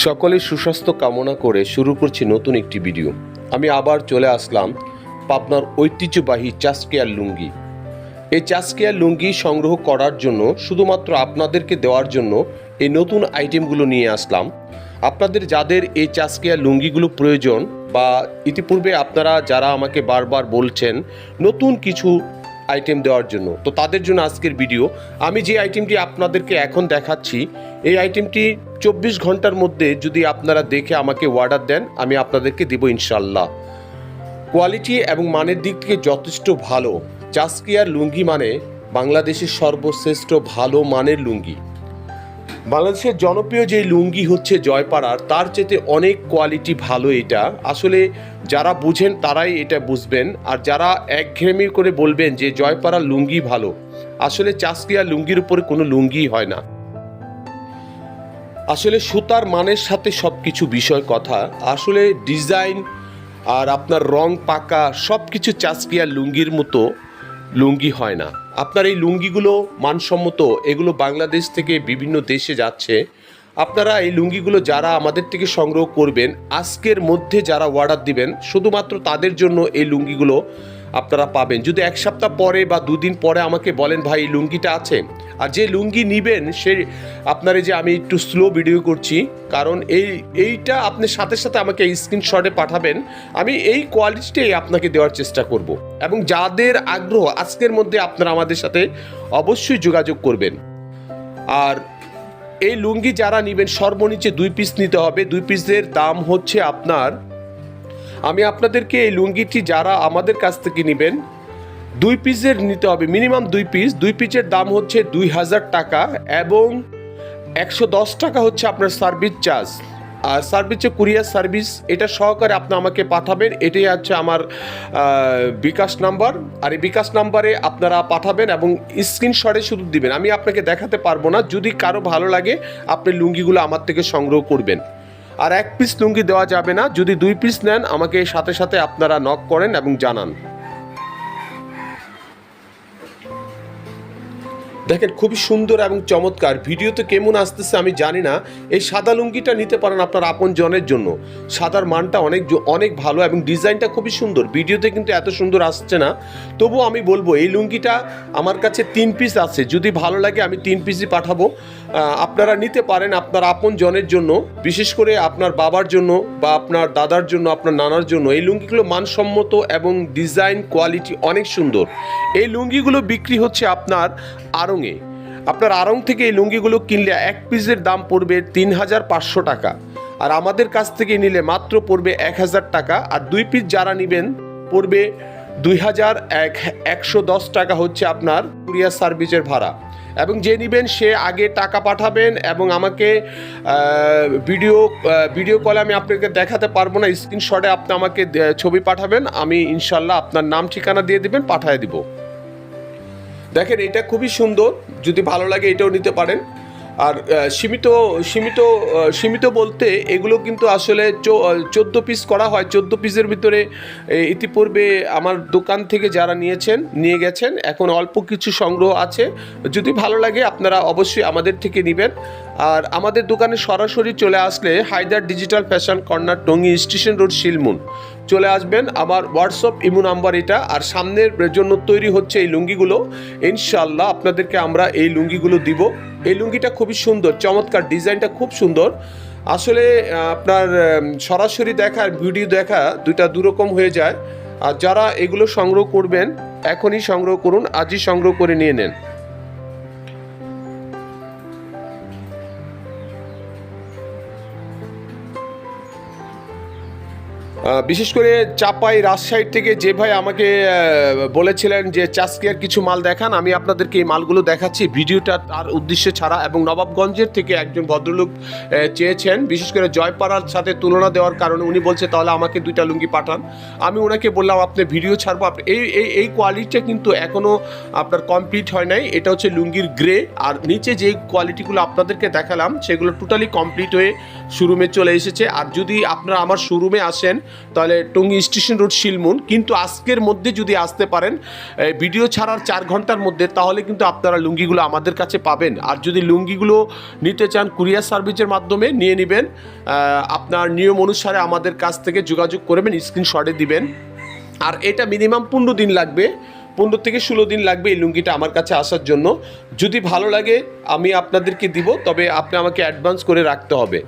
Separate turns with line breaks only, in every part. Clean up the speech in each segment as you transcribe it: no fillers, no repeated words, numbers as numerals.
সকলের সুস্বাস্থ্য কামনা করে শুরু করছি নতুন একটি ভিডিও। আমি আবার চলে আসলাম পাবনার ঐতিহ্যবাহী চাষকেয়ার লুঙ্গি। এই চাষকেয়ার লুঙ্গি সংগ্রহ করার জন্য শুধুমাত্র আপনাদেরকে দেওয়ার জন্য এই নতুন আইটেমগুলো নিয়ে আসলাম। আপনাদের যাদের এই চাষকেয়ার লুঙ্গিগুলো প্রয়োজন বা ইতিপূর্বে আপনারা যারা আমাকে বারবার বলছেন নতুন কিছু আইটেম দেওয়ার জন্য, তো তাদের জন্য আজকের ভিডিও। আমি যে আইটেমটি আপনাদেরকে এখন দেখাচ্ছি, এই আইটেমটি 24 ঘন্টার মধ্যে যদি আপনারা দেখে আমাকে অর্ডার দেন, আমি আপনাদেরকে দেবো ইনশাল্লাহ। কোয়ালিটি এবং মানের দিক থেকে যথেষ্ট ভালো। চাষকেয়ার লুঙ্গি মানে বাংলাদেশের সর্বশ্রেষ্ঠ ভালো মানের লুঙ্গি। বাংলাদেশের জনপ্রিয় যে লুঙ্গি হচ্ছে জয়পাড়ার, তার চেয়ে অনেক কোয়ালিটি ভালো এটা। আসলে যারা বুঝেন তারাই এটা বুঝবেন, আর যারা একঘেয়েমি করে বলবেন যে জয়পাড়ার লুঙ্গি ভালো, আসলে চাষকেয়ার লুঙ্গির উপরে কোনো লুঙ্গি হয় না। আসলে সুতার মানের সাথে সব কিছু বিষয় কথা। আসলে ডিজাইন আর আপনার রং পাকা সব কিছু চাষকেয়ার লুঙ্গির মতো লুঙ্গি হয় না। আপনার এই লুঙ্গিগুলো মানসম্মত, এগুলো বাংলাদেশ থেকে বিভিন্ন দেশে যাচ্ছে। আপনারা এই লুঙ্গিগুলো যারা আমাদের থেকে সংগ্রহ করবেন, আজকের মধ্যে যারা অর্ডার দিবেন, শুধুমাত্র তাদের জন্য এই লুঙ্গিগুলো আপনারা পাবেন। যদি এক সপ্তাহ পরে বা দুদিন পরে আমাকে বলেন ভাই এই লুঙ্গিটা আছে, আর যে লুঙ্গি নিবেন সে আপনার, যে আমি একটু স্লো ভিডিও করছি কারণ এইটা আপনি সাথে সাথে আমাকে এই স্ক্রিনশটে পাঠাবেন, আমি এই কোয়ালিটিটাই আপনাকে দেওয়ার চেষ্টা করব। এবং যাদের আগ্রহ, আজকের মধ্যে আপনারা আমাদের সাথে অবশ্যই যোগাযোগ করবেন। আর এই লুঙ্গি যারা নেবেন সর্বনিচে 2 পিস নিতে হবে। 2 পিসের দাম হচ্ছে আপনার, আমি আপনাদেরকে এই লুঙ্গিটি যারা আমাদের কাছ থেকে নেবেন 2 পিসের নিতে হবে, মিনিমাম 2 পিস। 2 পিসের দাম হচ্ছে 2000 টাকা এবং 110 টাকা হচ্ছে আপনার সার্ভিস চার্জ। আর সার্ভিসে কুরিয়ার সার্ভিস এটা সহকারে আপনি আমাকে পাঠাবেন। এটাই হচ্ছে আমার বিকাশ নাম্বার, আর এই বিকাশ নাম্বারে আপনারা পাঠাবেন এবং স্ক্রিনশটে শুধু দিবেন। আমি আপনাকে দেখাতে পারবো না। যদি কারো ভালো লাগে আপনি লুঙ্গিগুলো আমার থেকে সংগ্রহ করবেন। আর 1 পিস লুঙ্গি দেওয়া যাবে না। যদি 2 পিস নেন আমাকে সাথে সাথে আপনারা নক করেন এবং জানান। দেখেন খুবই সুন্দর এবং চমৎকার। ভিডিওতে কেমন আসতেছে আমি জানি না। এই সাদা লুঙ্গিটা নিতে পারেন আপনার আপন জনের জন্য। সাদার মানটা অনেক ভালো এবং ডিজাইনটা খুবই সুন্দর। ভিডিওতে কিন্তু এত সুন্দর আসছে না, তবুও আমি বলবো এই লুঙ্গিটা আমার কাছে 3 পিস আছে। যদি ভালো লাগে আমি 3 পিসই পাঠাবো। আপনারা নিতে পারেন আপনার আপন জনের জন্য, বিশেষ করে আপনার বাবার জন্য বা আপনার দাদার জন্য, আপনার নানার জন্য। এই লুঙ্গিগুলো মানসম্মত এবং ডিজাইন কোয়ালিটি অনেক সুন্দর। এই লুঙ্গিগুলো বিক্রি হচ্ছে আপনার আড়ংয়ে। আপনার আড়ং থেকে এই লুঙ্গিগুলো কিনলে 1 পিসের দাম পড়বে 3500 টাকা, আর আমাদের কাছ থেকে নিলে মাত্র পড়বে 1000 টাকা। আর 2 পিস যারা নেবেন পড়বে 2110 টাকা হচ্ছে আপনার কুরিয়ার সার্ভিসের ভাড়া। এবং যে নেবেন সে আগে টাকা পাঠাবেন এবং আমাকে ভিডিও কলে আমি আপনাকে দেখাতে পারবো না, স্ক্রিনশটে আপনি আমাকে ছবি পাঠাবেন, আমি ইনশাল্লাহ আপনার নাম ঠিকানা দিয়ে দিবেন, পাঠিয়ে দিব। দেখেন এটা খুবই সুন্দর, যদি ভালো লাগে এটাও নিতে পারেন। আর সীমিত বলতে এগুলো কিন্তু আসলে 14 পিস করা হয়। 14 পিসের ভিতরে ইতিপূর্বে আমার দোকান থেকে যারা নিয়ে গেছেন, এখন অল্প কিছু সংগ্রহ আছে। যদি ভালো লাগে আপনারা অবশ্যই আমাদের থেকে নেবেন। আর আমাদের দোকানে সরাসরি চলে আসলে Haider digital fashion corner, Tongi station road, Shilmun চলে আসবেন। আমার হোয়াটসঅ্যাপ ইমো নাম্বার এটা। আর সামনের জন্য তৈরি হচ্ছে এই লুঙ্গিগুলো। ইনশাল্লাহ আপনাদেরকে আমরা এই লুঙ্গিগুলো দিব। এই লুঙ্গিটা খুবই সুন্দর, চমৎকার, ডিজাইনটা খুব সুন্দর। আসলে আপনার সরাসরি দেখা আর ভিডিও দেখা দুইটা দুরকম হয়ে যায়। আর যারা এগুলো সংগ্রহ করবেন এখনই সংগ্রহ করুন, আজই সংগ্রহ করে নিয়ে নেন। বিশেষ করে চাপাই রাজশাহী থেকে যে ভাই আমাকে বলেছিলেন যে চাষকেয়ার কিছু মাল দেখান, আমি আপনাদেরকে এই মালগুলো দেখাচ্ছি। ভিডিওটা তার উদ্দেশ্যে ছাড়া। এবং নবাবগঞ্জের থেকে একজন ভদ্রলোক চেয়েছেন, বিশেষ করে জয়পাড়ার সাথে তুলনা দেওয়ার কারণে উনি বলছে তাহলে আমাকে 2টা লুঙ্গি পাঠান। আমি ওনাকে বললাম আপনি ভিডিও ছাড়বো, আপনি এই কোয়ালিটিটা কিন্তু এখনও আপনার কমপ্লিট হয় নাই। এটা হচ্ছে লুঙ্গির গ্রে, আর নিচে যে কোয়ালিটিগুলো আপনাদেরকে দেখালাম সেগুলো টোটালি কমপ্লিট হয়ে শোরুমে চলে এসেছে। আর যদি আপনারা আমার শোরুমে আসেন তাহলে টঙ্গী স্টেশন রোড শিলমুন, কিন্তু আজকের মধ্যে যদি আসতে পারেন ভিডিও ছাড়ার 4 ঘন্টার মধ্যে, তাহলে কিন্তু আপনারা লুঙ্গিগুলো আমাদের কাছে পাবেন। আর যদি লুঙ্গিগুলো নিতে চান কুরিয়ার সার্ভিসের মাধ্যমে নিয়ে নেবেন, আপনার নিয়ম অনুসারে আমাদের কাছ থেকে যোগাযোগ করবেন, স্ক্রিনশটে দিবেন। আর এটা মিনিমাম 15 দিন লাগবে, 15 থেকে 16 দিন লাগবে এই লুঙ্গিটা আমার কাছে আসার জন্য। যদি ভালো লাগে আমি আপনাদেরকে দিব, তবে আপনি আমাকে অ্যাডভান্স করে রাখতে হবে।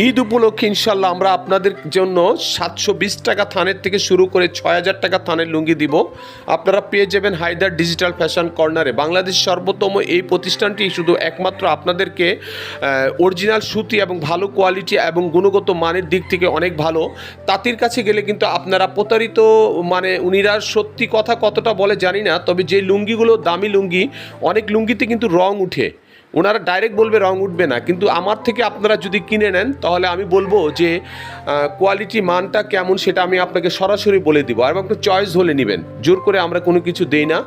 ঈদ উপলক্ষে ইনশাল্লাহ আমরা আপনাদের জন্য 720 টাকা থানের থেকে শুরু করে 6000 টাকা থানের লুঙ্গি দিব। আপনারা পেয়ে যাবেন হায়দার ডিজিটাল ফ্যাশন কর্নারে। বাংলাদেশ সর্বোত্তম এই প্রতিষ্ঠানটি শুধু একমাত্র আপনাদেরকে অরিজিনাল সুতি এবং ভালো কোয়ালিটি এবং গুণগত মানের দিক থেকে অনেক ভালো। তাঁতির কাছে গেলে কিন্তু আপনারা প্রতারিত, মানে উনিরা সত্যি কথা কতটা বলে জানি না, তবে যে লুঙ্গিগুলো দামি লুঙ্গি, অনেক লুঙ্গিতে কিন্তু রং উঠে, ওনারা ডাইরেক্ট বলবে রং উঠবে না, কিন্তু আমার থেকে আপনারা যদি কিনে নেন তাহলে আমি বলবো যে কোয়ালিটি মানটা কেমন সেটা আমি আপনাকে সরাসরি বলে দিব, আর আপনার চয়েস হলে নেবেন। জোর করে আমরা কোনো কিছু দেই না।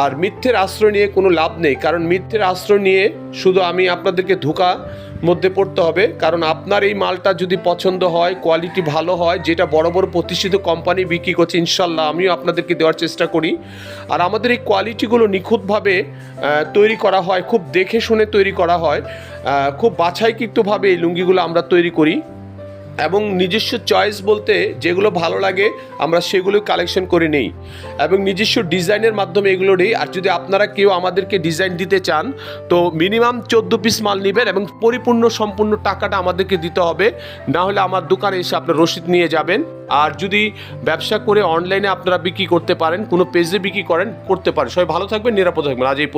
আর মিথ্যের আশ্রয় নিয়ে কোনো লাভ নেই, কারণ মিথ্যের আশ্রয় নিয়ে শুধু আমি আপনাদেরকে ধোঁকা মধ্যে পড়তে হবে। কারণ আপনার এই মালটা যদি পছন্দ হয়, কোয়ালিটি ভালো হয়, যেটা বড় বড় প্রতিষ্ঠিত কোম্পানি বিক্রি করছে, ইনশাল্লাহ আমিও আপনাদেরকে দেওয়ার চেষ্টা করি। আর আমাদের এই কোয়ালিটিগুলো নিখুঁতভাবে তৈরি করা হয়, খুব দেখে শুনে তৈরি করা হয়, খুব বাছাইকৃতভাবে এই লুঙ্গিগুলো আমরা তৈরি করি। এবং নিজস্ব চয়েস বলতে যেগুলো ভালো লাগে আমরা সেগুলো কালেকশন করে নেই, এবং নিজস্ব ডিজাইনের মাধ্যমে এগুলো নেই। আর যদি আপনারা কেউ আমাদেরকে ডিজাইন দিতে চান তো মিনিমাম 14 পিস মাল নেবেন এবং সম্পূর্ণ টাকাটা আমাদেরকে দিতে হবে, না হলে আমার দোকানে এসে আপনার রসিদ নিয়ে যাবেন। আর যদি ব্যবসা করে অনলাইনে আপনারা বিক্রি করতে পারেন, কোনো পেজে বিক্রি করতে পারেন। সবাই ভালো থাকবেন, নিরাপদ থাকবেন। আজ এই